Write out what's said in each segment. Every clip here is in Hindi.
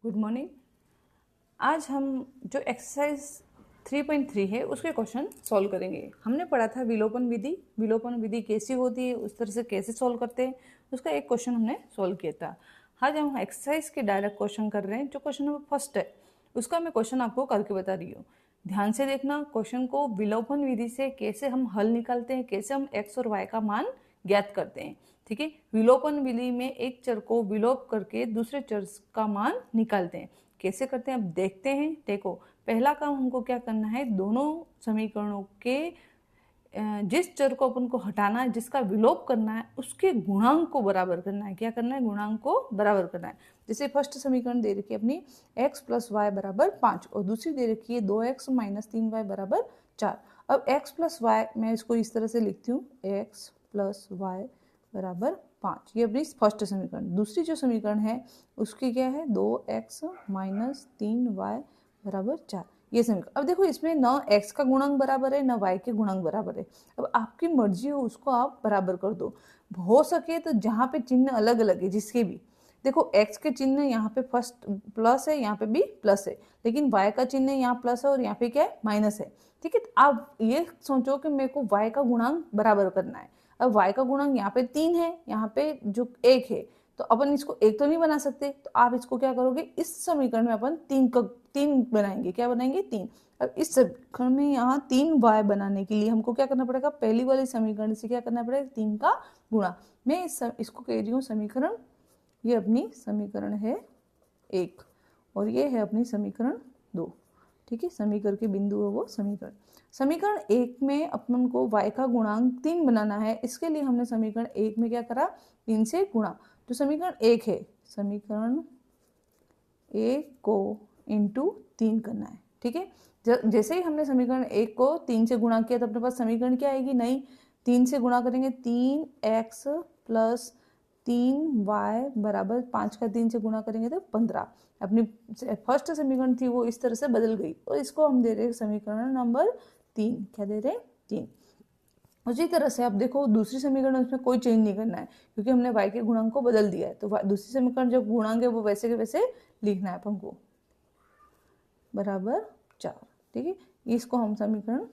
Good morning. आज हम जो एक्सरसाइज 3.3 है उसके क्वेश्चन सॉल्व करेंगे। हमने पढ़ा था विलोपन विधि। विलोपन विधि कैसी होती है, उस तरह से कैसे सॉल्व करते हैं, उसका एक क्वेश्चन हमने सॉल्व किया था। आज हम एक्सरसाइज के डायरेक्ट क्वेश्चन कर रहे हैं। जो क्वेश्चन नंबर फर्स्ट है उसका मैं क्वेश्चन आपको करके बता रही हूँ। ध्यान से देखना क्वेश्चन को। विलोपन विधि से कैसे हम हल निकालते हैं, कैसे हम एक्स और वाई का मान ज्ञात करते हैं। ठीक है, विलोपन विधि में एक चर को विलोप करके दूसरे चर का मान निकालते हैं। कैसे करते हैं अब देखते हैं। देखो, पहला काम हमको क्या करना है, दोनों समीकरणों के जिस चर को अपन को हटाना है, जिसका विलोप करना है, उसके गुणांक को बराबर करना है। क्या करना है, गुणांक को बराबर करना है। जैसे फर्स्ट समीकरण दे रखी है अपनी x प्लस वाई बराबर 5 और दूसरी दे रखी है 2x माइनस 3y बराबर 4। अब x प्लस वाई मैं इसको इस तरह से लिखती हूँ, x प्लस वाई बराबर 5। ये अपनी फर्स्ट समीकरण। दूसरी जो समीकरण है उसकी क्या है, 2x माइनस 3y बराबर 4। ये समीकरण। अब देखो, इसमें न x का गुणांक बराबर है न y के गुणांक बराबर है। अब आपकी मर्जी हो, उसको आप बराबर कर दो। हो सके तो जहाँ पे चिन्ह अलग अलग है जिसके भी, देखो x के चिन्ह यहाँ पे फर्स्ट प्लस है, यहाँ पे भी प्लस है, लेकिन y का चिन्ह यहाँ प्लस है और यहाँ पे क्या है, माइनस है। ठीक है, आप ये सोचो कि मेरे को y का गुणांक बराबर करना है। अब y का गुणांक यहाँ पे 3 है, यहाँ पे जो 1 है, तो अपन इसको 1 तो नहीं बना सकते। तो आप इसको क्या करोगे, इस समीकरण में अपन 3 बनाएंगे। क्या बनाएंगे, 3। अब इस समीकरण में यहाँ 3y बनाने के लिए हमको क्या करना पड़ेगा, पहली वाली समीकरण से क्या करना पड़ेगा, 3 का गुणा। मैं इसको कह रही हूँ समीकरण, ये अपनी समीकरण है 1 और ये है अपनी समीकरण 2। ठीक है, समीकरण के बिंदु है वो समीकरण। समीकरण 1 में अपन को y का गुणांक 3 बनाना है। इसके लिए हमने समीकरण 1 में क्या करा, 3 से गुणा। जो समीकरण 1 है, समीकरण 1 को इंटू 3 करना है। ठीक है, जैसे ही हमने समीकरण 1 को 3 से गुणा किया तो अपने पास समीकरण क्या आएगी, नई। 3 से गुणा करेंगे, 3x प्लस 3y बराबर 5 का 3 से गुणा करेंगे तो 15। अपनी फर्स्ट समीकरण थी वो इस तरह से बदल गई और इसको हम दे रहे हैं समीकरण नंबर 3। क्या दे रहे हैं, 3। उसी तरह से आप देखो दूसरी समीकरण, उसमें कोई चेंज नहीं करना है क्योंकि हमने y के गुणांक को बदल दिया है। तो दूसरी समीकरण जो गुणांक है वो वैसे के वैसे लिखना है अपन को, बराबर 4। ठीक है, इसको हम समीकरण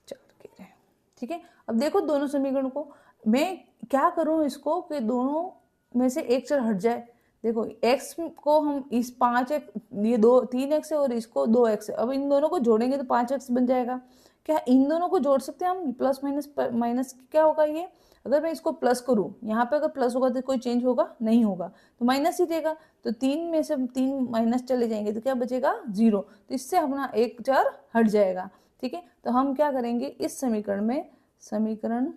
4 कह रहे हैं। ठीक है, अब देखो दोनों समीकरण को मैं क्या करूं, इसको कि दोनों में से एक चर हट जाए। देखो x को हम इस 5x, ये 3x है और इसको 2x है। अब इन दोनों को जोड़ेंगे तो 5x बन जाएगा। क्या इन दोनों को जोड़ सकते हैं हम, प्लस माइनस माइनस क्या होगा ये, अगर मैं इसको प्लस करूं, यहाँ पे अगर प्लस होगा तो कोई चेंज होगा नहीं होगा, तो माइनस ही देगा। तो 3 में से 3 माइनस चले जाएंगे तो क्या बचेगा, 0। तो इससे अपना एक चर हट जाएगा। ठीक है, तो हम क्या करेंगे, इस समीकरण में समीकरण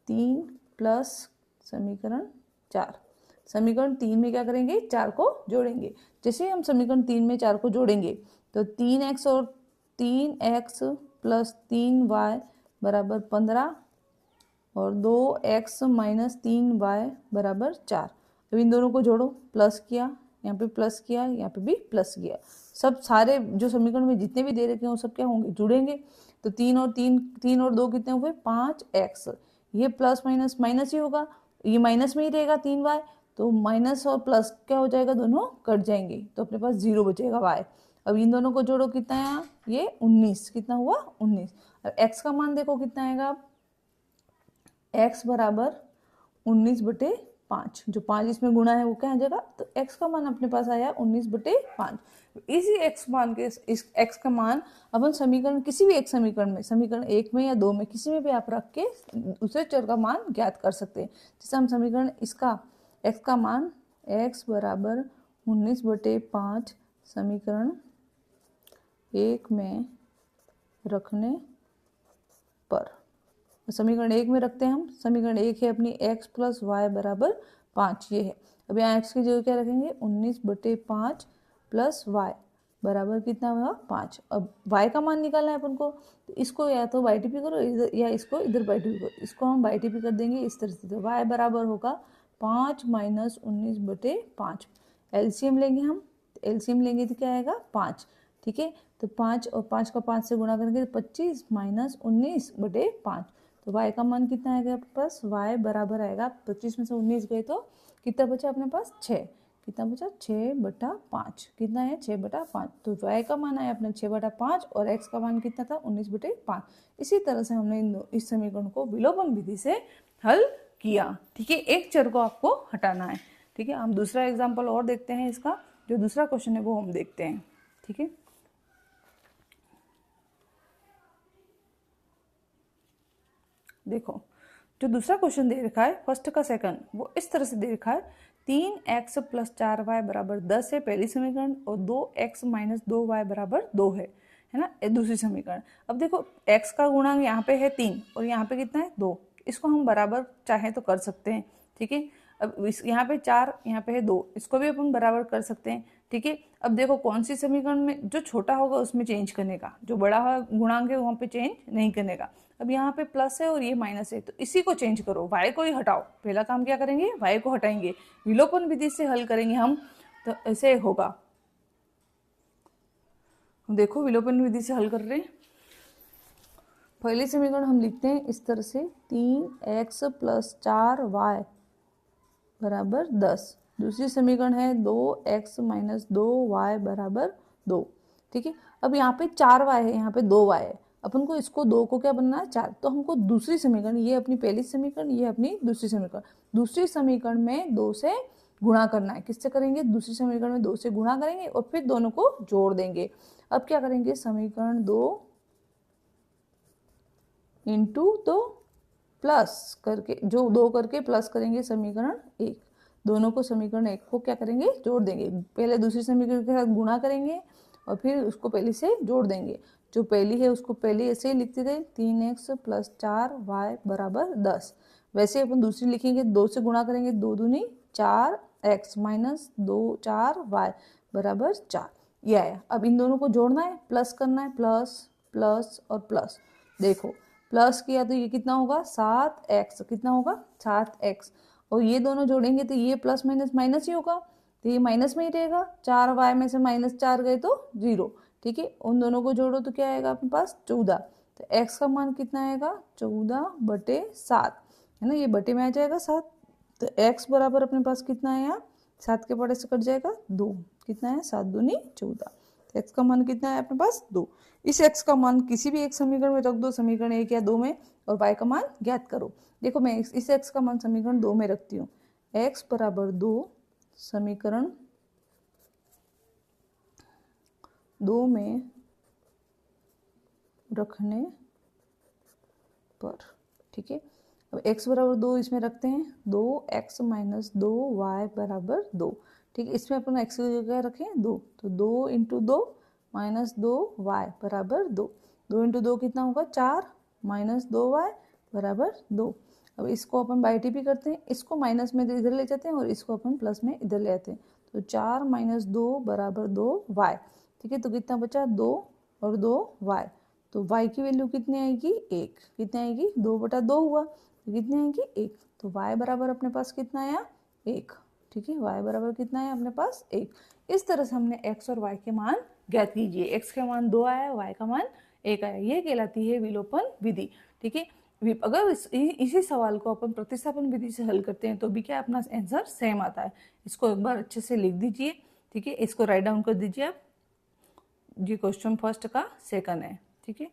3 प्लस समीकरण 4, समीकरण 3 में क्या करेंगे, 4 को जोड़ेंगे। जैसे हम समीकरण 3 में 4 को जोड़ेंगे तो 3x और 3x प्लस 3y बराबर 15 और 2x माइनस 3y बराबर 4। अब इन दोनों को जोड़ो, प्लस किया, यहाँ पे प्लस किया, यहाँ पे भी प्लस किया। सब सारे जो समीकरण में जितने भी दे रखे हैं वो सब क्या होंगे, जुड़ेंगे। तो 3 और 2 कितने हुए, 5x। ये प्लस माइनस माइनस ही होगा, ये माइनस में ही रहेगा 3y। तो माइनस और प्लस क्या हो जाएगा, दोनों कट जाएंगे तो अपने पास 0 बचेगा y। अब इन दोनों को जोड़ो, कितना है ये 19, कितना हुआ 19। अब x का मान देखो कितना आएगा, x बराबर 19/5। जो 5 इसमें गुणा है वो क्या आ जाएगा, तो x का मान अपने पास आया 19/5। इसी x मान के, इस x का मान अपन समीकरण किसी भी एक समीकरण में, समीकरण 1 में या 2 में, किसी में भी आप रख के दूसरे चर का मान ज्ञात कर सकते हैं। जैसे हम समीकरण इसका x का मान x बराबर 19/5 समीकरण 1 में रखने पर, समीकरण 1 में रखते हैं हम। समीकरण 1 है अपनी x प्लस वाई बराबर 5, ये है। अब यहाँ x की जगह क्या रखेंगे, 19/5 प्लस वाई बराबर कितना होगा, 5। अब y का मान निकालना है अपन को, तो इसको या तो बाई टीपी करो या इसको इधर बाई टीपी करो। इसको हम बाई टीपी कर देंगे इस तरह से, तो y बराबर होगा 5 माइनस 19/5। एलसीएम लेंगे हम, एलसीएम लेंगे तो क्या आएगा, 5। ठीक है, तो 5 और 5 का 5 से गुणा करेंगे तो 25 माइनस 19/5। तो y का मान कितना आएगा आपके पास, y बराबर आएगा, 25 में से 19 गए तो कितना बचा अपने पास, 6। कितना बचा 6/5, कितना है 6/5। तो y का मान आया अपना 6/5 और x का मान कितना था 19/5। इसी तरह से हमने इस समीकरण को विलोपन विधि से हल किया। ठीक है, एक चर को आपको हटाना है। ठीक है, हम दूसरा एग्जाम्पल और देखते हैं इसका। जो दूसरा क्वेश्चन है वो हम देखते हैं। ठीक है, देखो जो दूसरा क्वेश्चन दे रखा है फर्स्ट का सेकंड, वो इस तरह से दे रखा है 3x + 4y = 10 है पहली समीकरण, और 2x - 2y = 2 है ना, ये दूसरी समीकरण। अब देखो x का गुणांक यहाँ पे है 3 और यहाँ पे कितना है 2, इसको हम बराबर चाहे तो कर सकते हैं। ठीक है, अब यहाँ पे 4, यहाँ पे है 2, इसको भी अपन बराबर कर सकते हैं। ठीक है, अब देखो कौन सी समीकरण में जो छोटा होगा उसमें चेंज करने का, जो बड़ा गुणांक है वहाँ पे चेंज नहीं करने का। अब यहाँ पे प्लस है और ये माइनस है, तो इसी को चेंज करो, y को ही हटाओ। पहला काम क्या करेंगे, y को हटाएंगे, विलोपन विधि से हल करेंगे हम, तो ऐसे होगा। देखो विलोपन विधि से हल कर रहे हैं। पहली समीकरण हम लिखते हैं इस तरह से 3x + 4y = 10। दूसरी समीकरण है 2x - 2y = 2। ठीक है, अब यहाँ पे 4y है, यहाँ पे 2y है, अपन को इसको 2 को क्या बनना है 4, तो हमको दूसरी समीकरण, ये अपनी पहली समीकरण, ये अपनी दूसरी समीकरण, दूसरी समीकरण में 2 से गुणा करना है। किससे करेंगे, दूसरी समीकरण में 2 से गुणा करेंगे और फिर दोनों को जोड़ देंगे। अब क्या करेंगे, समीकरण 2 × 2 प्लस करके, जो 2 करके प्लस करेंगे समीकरण 1, दोनों को समीकरण 1 को क्या करेंगे, जोड़ देंगे। पहले दूसरी समीकरण के साथ गुणा करेंगे और फिर उसको पहले से जोड़ देंगे। जो पहली है उसको पहले ऐसे ही लिखते थे 3x + 4y = 10। वैसे अपन दूसरी लिखेंगे, 2 से गुणा करेंगे, 2 दूनी 4x - 2 4y = 4, ये आया। अब इन दोनों को जोड़ना है, प्लस करना है, प्लस प्लस और प्लस। देखो प्लस किया तो ये कितना होगा 7x, कितना होगा 7x, और ये दोनों जोड़ेंगे तो ये प्लस माइनस माइनस ही होगा, तो ये माइनस में ही रहेगा। 4y में से -4 गए तो 0। ठीक है, उन दोनों को जोड़ो तो क्या आएगा अपने पास 14। तो x का मान कितना आएगा 14/7, है ना, ये बटे में आ जाएगा 7। तो x बराबर अपने पास कितना आया, 7 के बड़े से कट जाएगा 2, कितना है 7 दूनी 14। x का मान कितना है अपने पास 2। इस x का मान किसी भी एक समीकरण में रख दो, समीकरण 1 या 2 में, और y का मान ज्ञात करो। देखो मैं इस x का मान समीकरण 2 में रखती हूँ, x = 2 समीकरण 2 में रखने पर। ठीक है, अब x = 2 इसमें रखते हैं, 2x - 2y = 2। ठीक है, इसमें अपन x की जगह रखें 2, तो 2 × 2 - 2y = 2। 2 × 2 कितना होगा 4, - 2y = 2। अब इसको अपन बाई टी भी करते हैं, इसको माइनस में इधर ले जाते हैं और इसको अपन प्लस में इधर ले आते हैं, तो 4 - 2 = 2y। ठीक है, तो कितना बचा 2 और 2y, तो y की वैल्यू कितनी आएगी 1, कितनी आएगी 2/2 हुआ, तो कितनी आएगी 1, तो y बराबर अपने पास कितना आया 1। ठीक है, y बराबर कितना है अपने पास 1। इस तरह से हमने x और y के मान ज्ञात कीजिए। x का मान 2 आया, y का मान 1 आया, ये कहलाती है विलोपन विधि। ठीक है, अगर इसी सवाल को अपन प्रतिस्थापन विधि से हल करते हैं तो भी क्या अपना आंसर सेम आता है। इसको एक बार अच्छे से लिख दीजिए। ठीक है, इसको राइट डाउन कर दीजिए आप, जी क्वेश्चन फर्स्ट का सेकंड है। ठीक है,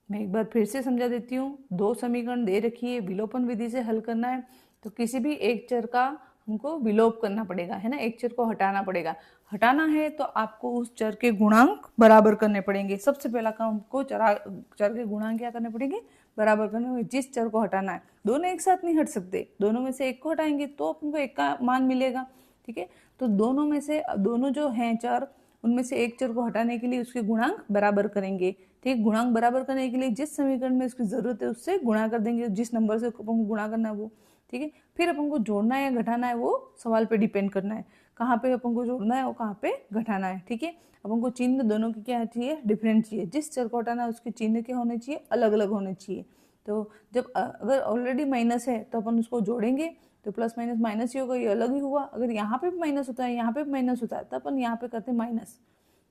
मैं एक बार फिर से समझा देती हूँ। 2 समीकरण दे रखी है, विलोपन विधि से हल करना है, तो किसी भी एक चर का हमको विलोप करना पड़ेगा, है ना, एक चर को हटाना पड़ेगा। हटाना है तो आपको उस चर के गुणांक बराबर करने पड़ेंगे। सबसे पहला काम हमको चर के गुणांक क्या करने पड़ेंगे, बराबर करने होंगे। जिस चर को हटाना है, दोनों एक साथ नहीं हट सकते, दोनों में से एक को हटाएंगे तो अपन को एक का मान मिलेगा। ठीक है, तो दोनों में से, दोनों जो हैं चर, उनमें से एक चर को हटाने के लिए उसके गुणांक बराबर करेंगे। ठीक, गुणांक बराबर करने के लिए जिस समीकरण में उसकी जरूरत है उससे गुणा कर देंगे, जिस नंबर से अपन को गुणा करना है वो। ठीक है, फिर अपन को जोड़ना है या घटाना है वो सवाल पे डिपेंड करना है, कहाँ पे अपन को जोड़ना है और कहाँ पे घटाना है। ठीक है, अपन को चिन्ह दोनों की क्या चाहिए, डिफरेंट चाहिए। जिस चर को हटाना है उसके चिन्ह क्या होने चाहिए, अलग अलग होने चाहिए। तो जब अगर ऑलरेडी माइनस है तो अपन उसको जोड़ेंगे तो प्लस माइनस माइनस ही होगा, ये अलग ही हुआ। अगर यहाँ पे भी माइनस होता है, यहाँ पे भी माइनस होता है, तो अपन यहाँ पे करते हैं माइनस,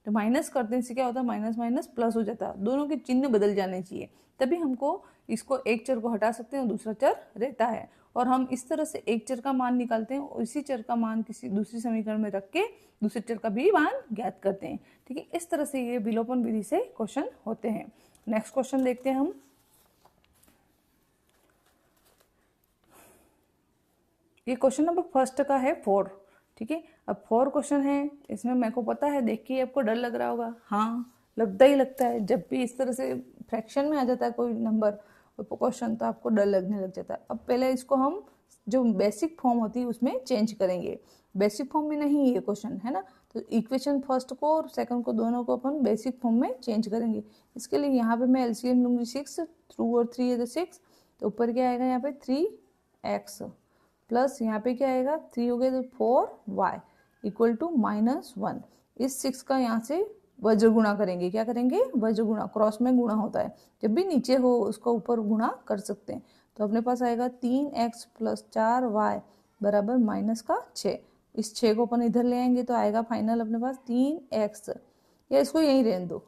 तो माइनस करने से क्या होता है, माइनस माइनस प्लस हो जाता है, दोनों के चिन्ह बदल जाने चाहिए, तभी हमको इसको एक चर को हटा सकते हैं और दूसरा चर रहता है। और हम इस तरह से एक चर का मान निकालते हैं, उसी चर का मान किसी दूसरी समीकरण में रख के दूसरे चर का भी मान ज्ञात करते हैं। ठीक है, इस तरह से ये विलोपन विधि से क्वेश्चन होते हैं। नेक्स्ट क्वेश्चन देखते हैं हम। ये क्वेश्चन नंबर फर्स्ट का है 4। ठीक है, अब 4 क्वेश्चन है, इसमें मेरे को पता है, देख के आपको डर लग रहा होगा। हाँ, लगता ही लगता है, जब भी इस तरह से फ्रैक्शन में आ जाता है कोई नंबर क्वेश्चन तो आपको डर लगने लग जाता है। अब पहले इसको हम जो बेसिक फॉर्म होती है उसमें चेंज करेंगे। बेसिक फॉर्म में नहीं ये क्वेश्चन है ना, तो इक्वेशन फर्स्ट को और सेकंड को दोनों को अपन बेसिक फॉर्म में चेंज करेंगे। इसके लिए यहाँ पे मैं एलसीएम लूंगी 6, 2 और 3 है तो 6, तो ऊपर क्या आएगा यहाँ पे 3x प्लस यहाँ पे क्या आएगा 3 हो गया तो 4y इक्वल टू -1। इस 6 का यहाँ से वज्र गुणा करेंगे। क्या करेंगे, वज्र गुणा, क्रॉस में गुणा होता है, जब भी नीचे हो उसको ऊपर गुणा कर सकते हैं। तो अपने पास आएगा 3x प्लस 4y बराबर -6। इस 6 को अपन इधर ले आएंगे तो आएगा फाइनल अपने पास 3x, या इसको यहीं रहने दो,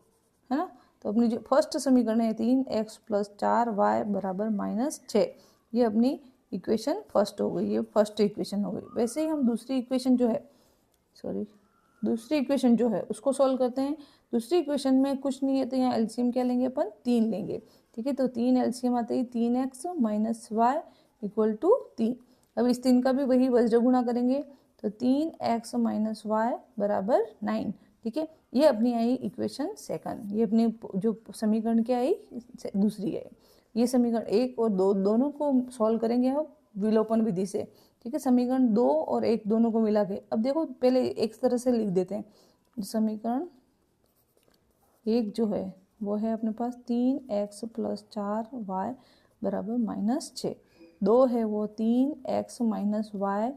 है ना। तो अपनी जो फर्स्ट समीकरण है 3x प्लस 4y बराबर -6, ये अपनी इक्वेशन फर्स्ट हो गई, ये फर्स्ट इक्वेशन हो गई। वैसे ही हम दूसरी इक्वेशन जो है उसको सॉल्व करते हैं। दूसरी इक्वेशन में कुछ नहीं है तो यहाँ एलसीएम क्या लेंगे अपन, 3 लेंगे। ठीक है, तो 3 एलसीएम आते ही 3x minus Y equal to 3। अब इस 3 का भी वही वज्र गुणा करेंगे तो 3x माइनस वाई बराबर 9। ठीक है, ये अपनी आई इक्वेशन सेकंड, ये अपनी जो समीकरण क्या आई दूसरी है। ये समीकरण 1 और 2 दोनों को सॉल्व करेंगे हम विलोपन विधि से। ठीक है, समीकरण 2 और 1 दोनों को मिला के, अब देखो पहले एक तरह से लिख देते हैं। समीकरण 1 जो है वो है अपने पास 3x प्लस 4y बराबर -6। 2 है वो 3x माइनस वाई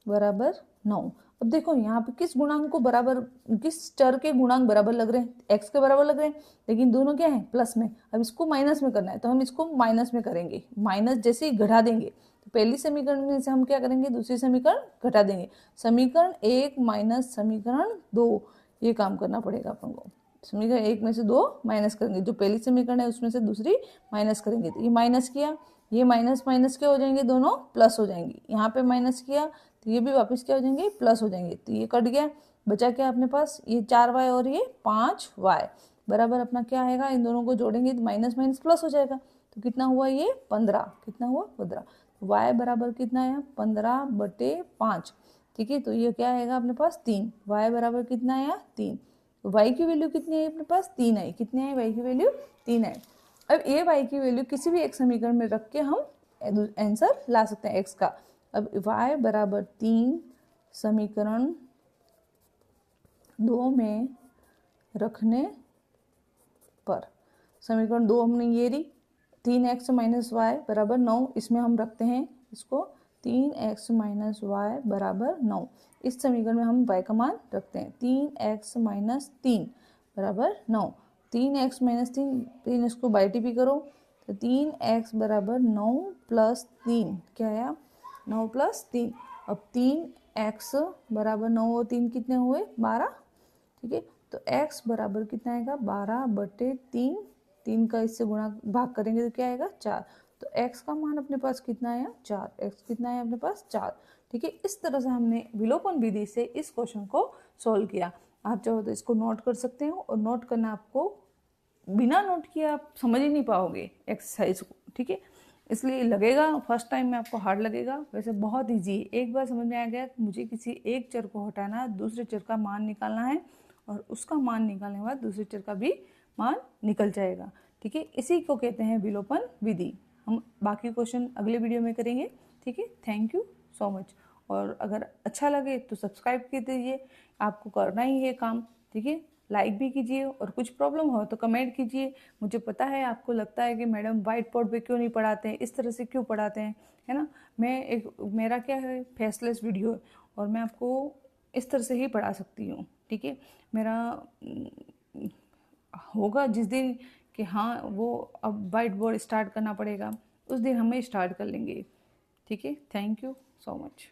बराबर 9। अब देखो यहाँ पे किस गुणांक को बराबर, किस चर के गुणांक बराबर लग रहे हैं, x के बराबर लग रहे हैं, लेकिन दोनों क्या है प्लस में। अब इसको माइनस में करना है तो हम इसको माइनस में करेंगे, माइनस जैसे ही घटा देंगे तो पहली समीकरण में से हम क्या करेंगे, दूसरी समीकरण घटा देंगे। समीकरण 1 माइनस समीकरण 2, ये काम करना पड़ेगा अपन को। समीकरण 1 में से 2 माइनस करेंगे, जो पहली समीकरण है उसमें से दूसरी माइनस करेंगे। तो ये माइनस किया, ये माइनस माइनस क्या हो जाएंगे, दोनों प्लस हो जाएंगे। यहाँ पे माइनस किया तो ये भी वापस क्या हो जाएंगे, प्लस हो जाएंगे। तो ये कट गया, बचा क्या अपने पास, ये 4y और ये 5y बराबर अपना क्या आएगा, इन दोनों को जोड़ेंगे तो माइनस माइनस प्लस हो जाएगा। तो कितना हुआ ये 15, कितना हुआ 15। y बराबर कितना आया 15/5। ठीक है, तो ये क्या आएगा अपने पास 3। y बराबर कितना आया 3। तो y की वैल्यू कितनी आई अपने पास 3 आई। कितनी आई y की वैल्यू 3 आई। अब ये y की वैल्यू किसी भी एक समीकरण में रख के हम आंसर ला सकते हैं x का। अब y बराबर 3 समीकरण 2 में रखने पर, समीकरण 2 हमने ये ली 3x माइनस वाई बराबर 9, इसमें हम रखते हैं इसको 3x माइनस वाई बराबर 9। इस समीकरण में हम y का मान रखते हैं 3x माइनस 3 बराबर 9। 3x माइनस 3 इसको बाई टी पी करो तो 3x बराबर 9 प्लस 3 क्या आया 9 प्लस 3। अब 3x बराबर 9 और 3 कितने हुए 12। ठीक है, तो x बराबर कितना आएगा 12/3। 3 का इससे गुणा भाग करेंगे तो क्या आएगा 4। तो x का मान अपने पास कितना आया 4। x कितना आया अपने पास 4। ठीक है, इस तरह से हमने विलोपन विधि से इस क्वेश्चन को सॉल्व किया। आप चाहो तो इसको नोट कर सकते हो, और नोट करना आपको बिना नोट किए आप समझ ही नहीं पाओगे एक्सरसाइज को। ठीक है, इसलिए लगेगा फर्स्ट टाइम में आपको हार्ड लगेगा, वैसे बहुत ईजी है। एक बार समझ में आ गया कि मुझे किसी एक चर को हटाना, दूसरे चर का मान निकालना है, और उसका मान निकालने के बाद दूसरे चर का भी मान निकल जाएगा। ठीक है, इसी को कहते हैं विलोपन विधि। हम बाकी क्वेश्चन अगले वीडियो में करेंगे। ठीक है, थैंक यू सो मच। और अगर अच्छा लगे तो सब्सक्राइब कर दीजिए, आपको करना ही है काम। ठीक है, लाइक भी कीजिए, और कुछ प्रॉब्लम हो तो कमेंट कीजिए। मुझे पता है आपको लगता है कि मैडम व्हाइट बोर्ड पे क्यों नहीं पढ़ाते हैं, इस तरह से क्यों पढ़ाते हैं, है ना। मेरा क्या है फेसलेस वीडियो है, और मैं आपको इस तरह से ही पढ़ा सकती हूँ। ठीक है, मेरा होगा जिस दिन कि हाँ वो अब व्हाइट बोर्ड स्टार्ट करना पड़ेगा, उस दिन हमें स्टार्ट कर लेंगे। ठीक है, थैंक यू सो मच।